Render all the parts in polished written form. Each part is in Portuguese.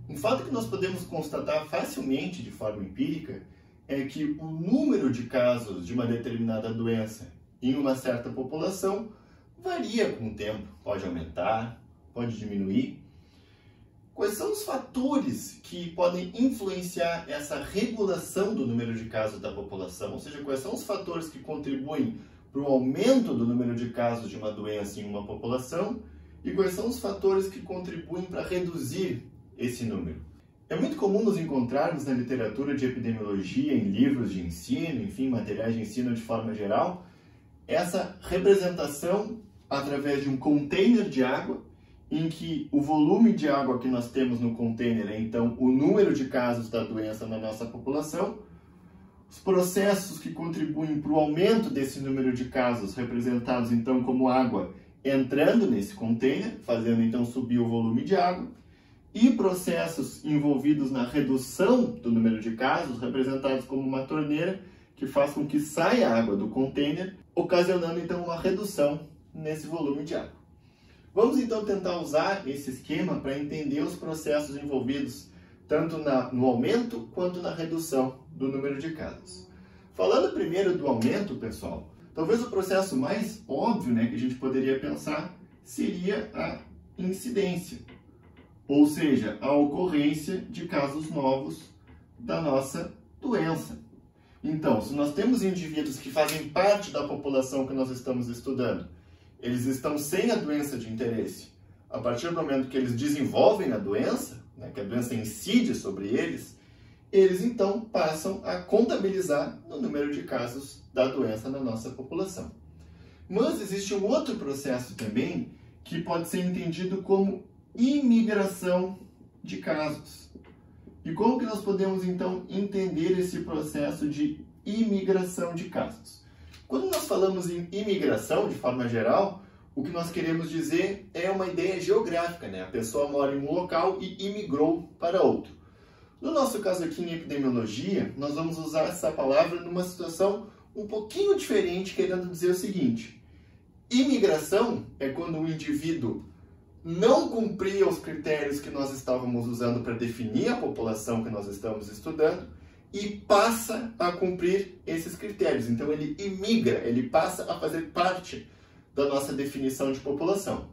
Um fato que nós podemos constatar facilmente de forma empírica é que o número de casos de uma determinada doença em uma certa população varia com o tempo, pode aumentar, pode diminuir. Quais são os fatores que podem influenciar essa regulação do número de casos da população? Ou seja, quais são os fatores que contribuem para o aumento do número de casos de uma doença em uma população e quais são os fatores que contribuem para reduzir esse número? É muito comum nos encontrarmos na literatura de epidemiologia, em livros de ensino, enfim, materiais de ensino de forma geral, essa representação através de um container de água, em que o volume de água que nós temos no container é, então, o número de casos da doença na nossa população, os processos que contribuem para o aumento desse número de casos, representados, então, como água entrando nesse container, fazendo, então, subir o volume de água, e processos envolvidos na redução do número de casos, representados como uma torneira, que faz com que saia a água do container, ocasionando, então, uma redução nesse volume de água. Vamos então tentar usar esse esquema para entender os processos envolvidos tanto no aumento quanto na redução do número de casos. Falando primeiro do aumento, pessoal, talvez o processo mais óbvio, que a gente poderia pensar seria a incidência, ou seja, a ocorrência de casos novos da nossa doença. Então, se nós temos indivíduos que fazem parte da população que nós estamos estudando, eles estão sem a doença de interesse. A partir do momento que eles desenvolvem a doença, que a doença incide sobre eles então passam a contabilizar no número de casos da doença na nossa população. Mas existe um outro processo também que pode ser entendido como imigração de casos. E como que nós podemos então entender esse processo de imigração de casos? Quando nós falamos em imigração, de forma geral, o que nós queremos dizer é uma ideia geográfica, A pessoa mora em um local e imigrou para outro. No nosso caso aqui em epidemiologia, nós vamos usar essa palavra numa situação um pouquinho diferente, querendo dizer o seguinte: imigração é quando o indivíduo não cumpria os critérios que nós estávamos usando para definir a população que nós estamos estudando e passa a cumprir esses critérios. Então ele imigra, ele passa a fazer parte da nossa definição de população.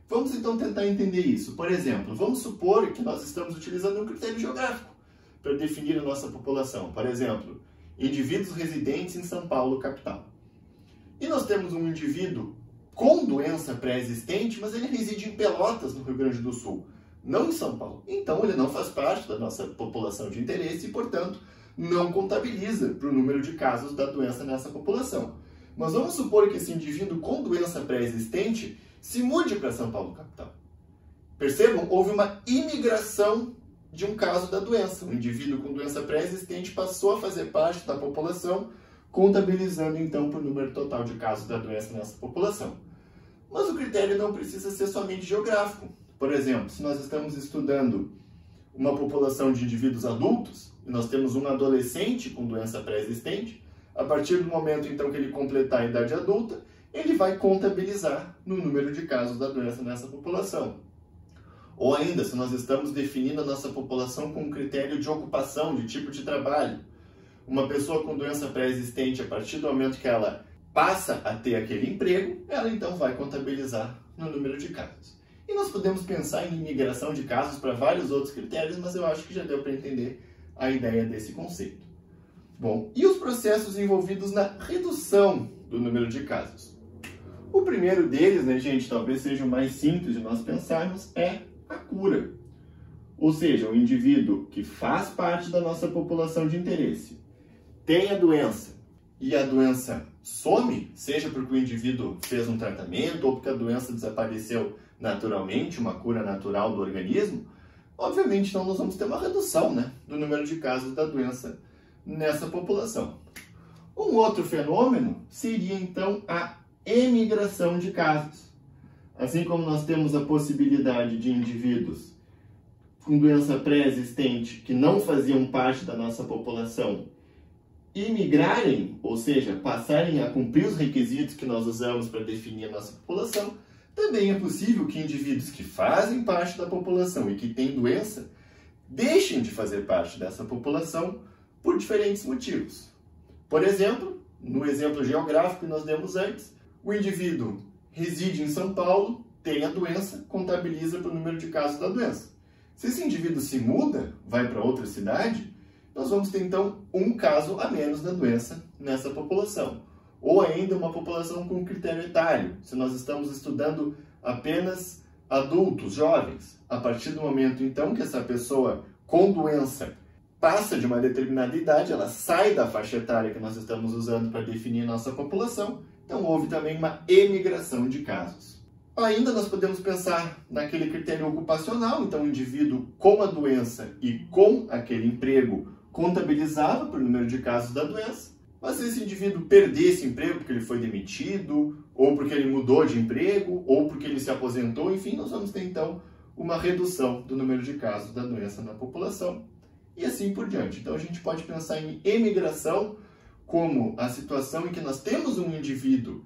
Vamos então tentar entender isso. Por exemplo, vamos supor que nós estamos utilizando um critério geográfico para definir a nossa população. Por exemplo, indivíduos residentes em São Paulo, capital. E nós temos um indivíduo com doença pré-existente, mas ele reside em Pelotas, no Rio Grande do Sul, não em São Paulo. Então ele não faz parte da nossa população de interesse e, portanto, não contabiliza para o número de casos da doença nessa população. Mas vamos supor que esse indivíduo com doença pré-existente se mude para São Paulo, capital. Percebam? Houve uma imigração de um caso da doença. Um indivíduo com doença pré-existente passou a fazer parte da população, contabilizando então para o número total de casos da doença nessa população. Mas o critério não precisa ser somente geográfico. Por exemplo, se nós estamos estudando uma população de indivíduos adultos, e nós temos um adolescente com doença pré-existente, a partir do momento então que ele completar a idade adulta, ele vai contabilizar no número de casos da doença nessa população. Ou ainda, se nós estamos definindo a nossa população com um critério de ocupação, de tipo de trabalho, uma pessoa com doença pré-existente, a partir do momento que ela passa a ter aquele emprego, ela então vai contabilizar no número de casos. E nós podemos pensar em imigração de casos para vários outros critérios, mas eu acho que já deu para entender a ideia desse conceito. Bom, e os processos envolvidos na redução do número de casos? O primeiro deles, gente, talvez seja o mais simples de nós pensarmos, é a cura. Ou seja, o indivíduo que faz parte da nossa população de interesse tem a doença e a doença some, seja porque o indivíduo fez um tratamento ou porque a doença desapareceu naturalmente, uma cura natural do organismo, obviamente então nós vamos ter uma redução do número de casos da doença nessa população. Um outro fenômeno seria então a emigração de casos. Assim como nós temos a possibilidade de indivíduos com doença pré-existente que não faziam parte da nossa população imigrarem, ou seja, passarem a cumprir os requisitos que nós usamos para definir a nossa população, também é possível que indivíduos que fazem parte da população e que têm doença deixem de fazer parte dessa população por diferentes motivos. Por exemplo, no exemplo geográfico que nós demos antes, o indivíduo reside em São Paulo, tem a doença, contabiliza para o número de casos da doença. Se esse indivíduo se muda, vai para outra cidade, nós vamos ter então um caso a menos da doença nessa população. Ou ainda uma população com critério etário, se nós estamos estudando apenas adultos, jovens. A partir do momento então que essa pessoa com doença passa de uma determinada idade, ela sai da faixa etária que nós estamos usando para definir nossa população, então houve também uma emigração de casos. Ainda nós podemos pensar naquele critério ocupacional, então o indivíduo com a doença e com aquele emprego contabilizava para o número de casos da doença, mas se esse indivíduo perdesse emprego porque ele foi demitido, ou porque ele mudou de emprego, ou porque ele se aposentou, enfim, nós vamos ter então uma redução do número de casos da doença na população e assim por diante. Então a gente pode pensar em emigração como a situação em que nós temos um indivíduo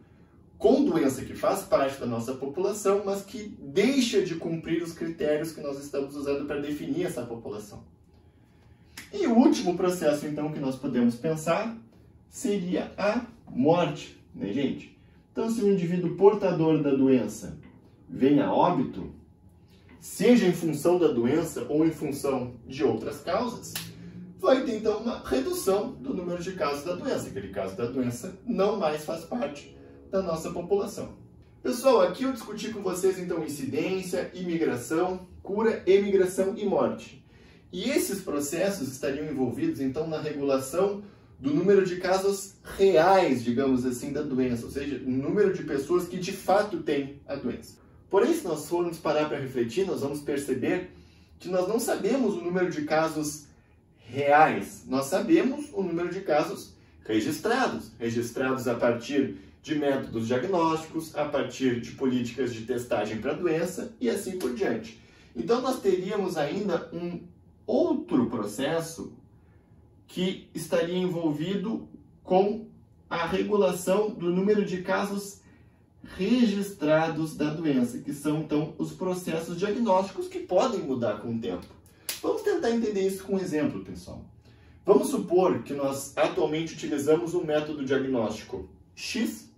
com doença que faz parte da nossa população, mas que deixa de cumprir os critérios que nós estamos usando para definir essa população. E o último processo, então, que nós podemos pensar seria a morte, né, gente? Então, se o indivíduo portador da doença vem a óbito, seja em função da doença ou em função de outras causas, vai ter, então, uma redução do número de casos da doença. Aquele caso da doença não mais faz parte da nossa população. Pessoal, aqui eu discuti com vocês, então, incidência, imigração, cura, emigração e morte. E esses processos estariam envolvidos, então, na regulação do número de casos reais, digamos assim, da doença, ou seja, o número de pessoas que de fato têm a doença. Porém, se nós formos parar para refletir, nós vamos perceber que nós não sabemos o número de casos reais, nós sabemos o número de casos registrados a partir de métodos diagnósticos, a partir de políticas de testagem para a doença e assim por diante. Então, nós teríamos ainda um outro processo que estaria envolvido com a regulação do número de casos registrados da doença, que são, então, os processos diagnósticos que podem mudar com o tempo. Vamos tentar entender isso com um exemplo, pessoal. Vamos supor que nós atualmente utilizamos um método diagnóstico X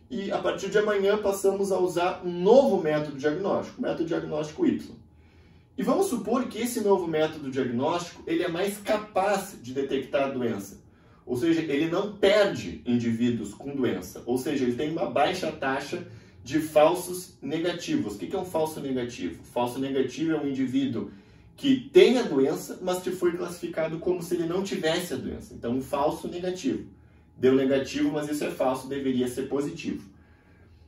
e a partir de amanhã passamos a usar um novo método diagnóstico, o método diagnóstico Y. E vamos supor que esse novo método diagnóstico ele é mais capaz de detectar a doença. Ou seja, ele não perde indivíduos com doença. Ou seja, ele tem uma baixa taxa de falsos negativos. O que é um falso negativo? Falso negativo é um indivíduo que tem a doença, mas que foi classificado como se ele não tivesse a doença. Então, um falso negativo. Deu negativo, mas isso é falso, deveria ser positivo.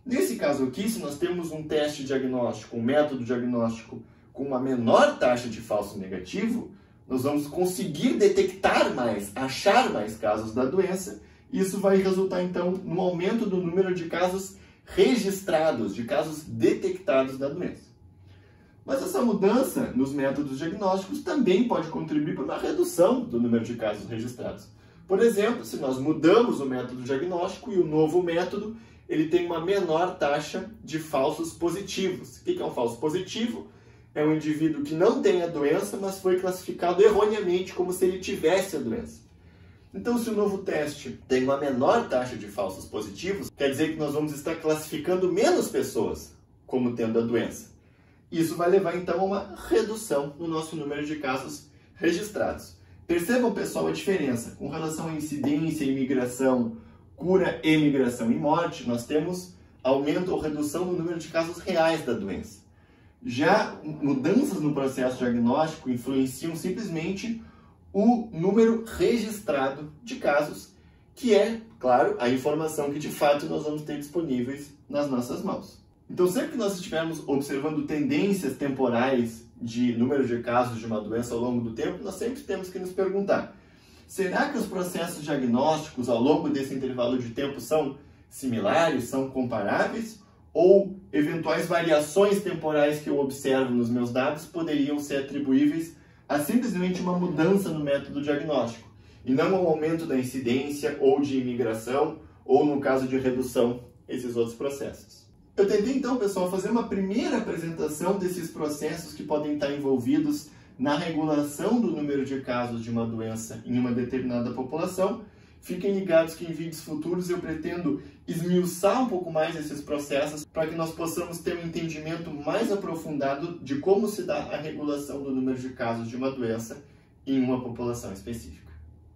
Nesse caso aqui, se nós temos um teste diagnóstico, um método diagnóstico com uma menor taxa de falso negativo, nós vamos conseguir detectar mais, achar mais casos da doença. Isso vai resultar, então, no aumento do número de casos registrados, de casos detectados da doença. Mas essa mudança nos métodos diagnósticos também pode contribuir para uma redução do número de casos registrados. Por exemplo, se nós mudamos o método diagnóstico e o novo método, ele tem uma menor taxa de falsos positivos. O que é um falso positivo? É um indivíduo que não tem a doença, mas foi classificado erroneamente como se ele tivesse a doença. Então, se o novo teste tem uma menor taxa de falsos positivos, quer dizer que nós vamos estar classificando menos pessoas como tendo a doença. Isso vai levar, então, a uma redução no nosso número de casos registrados. Percebam, pessoal, a diferença. Com relação à incidência, imigração, cura, emigração e morte, nós temos aumento ou redução no número de casos reais da doença. Já mudanças no processo diagnóstico influenciam simplesmente o número registrado de casos, que é, claro, a informação que de fato nós vamos ter disponíveis nas nossas mãos. Então, sempre que nós estivermos observando tendências temporais de número de casos de uma doença ao longo do tempo, nós sempre temos que nos perguntar: será que os processos diagnósticos ao longo desse intervalo de tempo são similares, são comparáveis? Ou eventuais variações temporais que eu observo nos meus dados poderiam ser atribuíveis a simplesmente uma mudança no método diagnóstico, e não ao aumento da incidência ou de imigração, ou no caso de redução, esses outros processos. Eu tentei então, pessoal, fazer uma primeira apresentação desses processos que podem estar envolvidos na regulação do número de casos de uma doença em uma determinada população. Fiquem ligados que em vídeos futuros eu pretendo esmiuçar um pouco mais esses processos para que nós possamos ter um entendimento mais aprofundado de como se dá a regulação do número de casos de uma doença em uma população específica.